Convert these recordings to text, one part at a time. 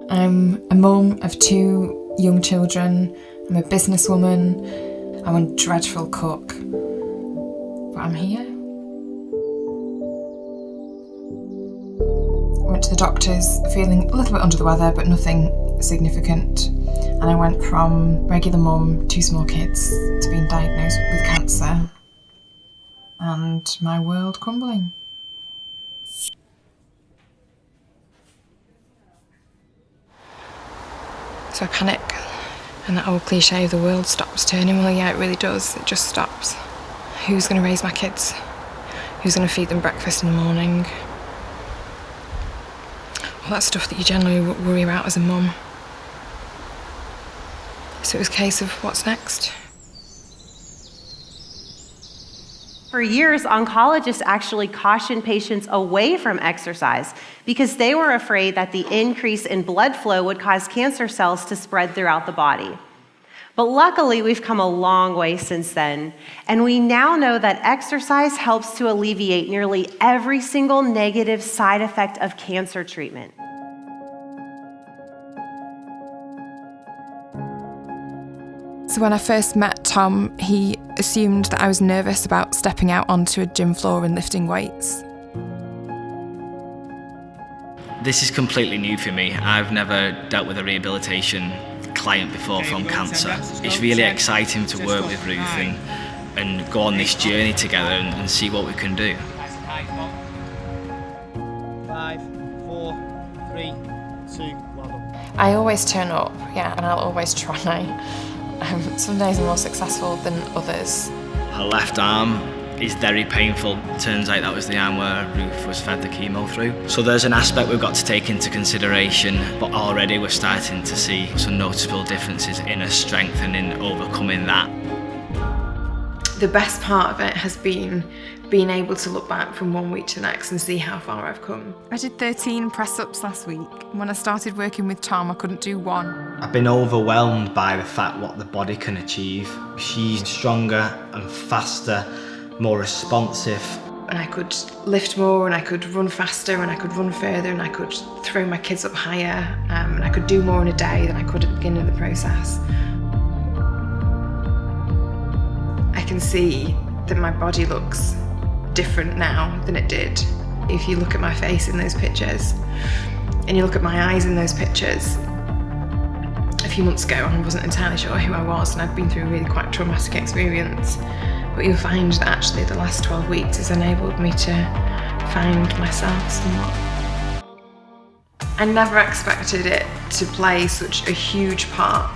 I'm a mum of 2 young children. I'm a businesswoman. I'm a dreadful cook. But I'm here. I went to the doctors feeling a little bit under the weather, but nothing significant. And I went from regular mum, 2 small kids, to being diagnosed with cancer. And my world crumbling. So I panic, and that old cliche of the world stops turning. Well, yeah, it really does. It just stops. Who's going to raise my kids? Who's going to feed them breakfast in the morning? All that stuff that you generally worry about as a mum. So it was a case of what's next? For years, oncologists actually cautioned patients away from exercise because they were afraid that the increase in blood flow would cause cancer cells to spread throughout the body. But luckily, we've come a long way since then, and we now know that exercise helps to alleviate nearly every single negative side effect of cancer treatment. So when I first met Tom, he assumed that I was nervous about stepping out onto a gym floor and lifting weights. This is completely new for me. I've never dealt with a rehabilitation client before from cancer. It's really exciting to work with Ruth and go on this journey together and see what we can do. 5, 4, 3, 2, 1. I always turn up, yeah, and I'll always try. Some days are more successful than others. Her left arm is very painful. Turns out that was the arm where Ruth was fed the chemo through. So there's an aspect we've got to take into consideration, but already we're starting to see some noticeable differences in her strength and in overcoming that. The best part of it has been being able to look back from one week to the next and see how far I've come. I did 13 press-ups last week. When I started working with Tom, I couldn't do 1. I've been overwhelmed by the fact what the body can achieve. She's stronger and faster, more responsive. And I could lift more, and I could run faster, and I could run further, and I could throw my kids up higher, and I could do more in a day than I could at the beginning of the process. I can see that my body looks different now than it did. If you look at my face in those pictures, and you look at my eyes in those pictures, a few months ago I wasn't entirely sure who I was, and I'd been through a really quite traumatic experience. But you'll find that actually the last 12 weeks has enabled me to find myself somewhat. I never expected it to play such a huge part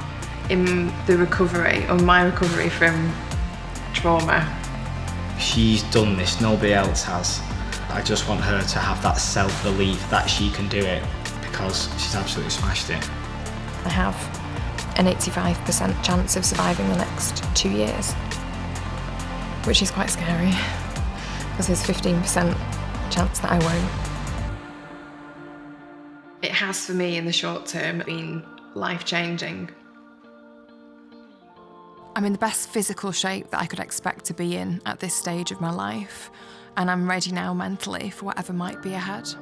in the recovery, or my recovery from trauma. She's done this, nobody else has. I just want her to have that self-belief that she can do it, because she's absolutely smashed it. I have an 85% chance of surviving the next 2 years, which is quite scary, because there's 15% chance that I won't. It has for me in the short term been life-changing. I'm in the best physical shape that I could expect to be in at this stage of my life, and I'm ready now mentally for whatever might be ahead.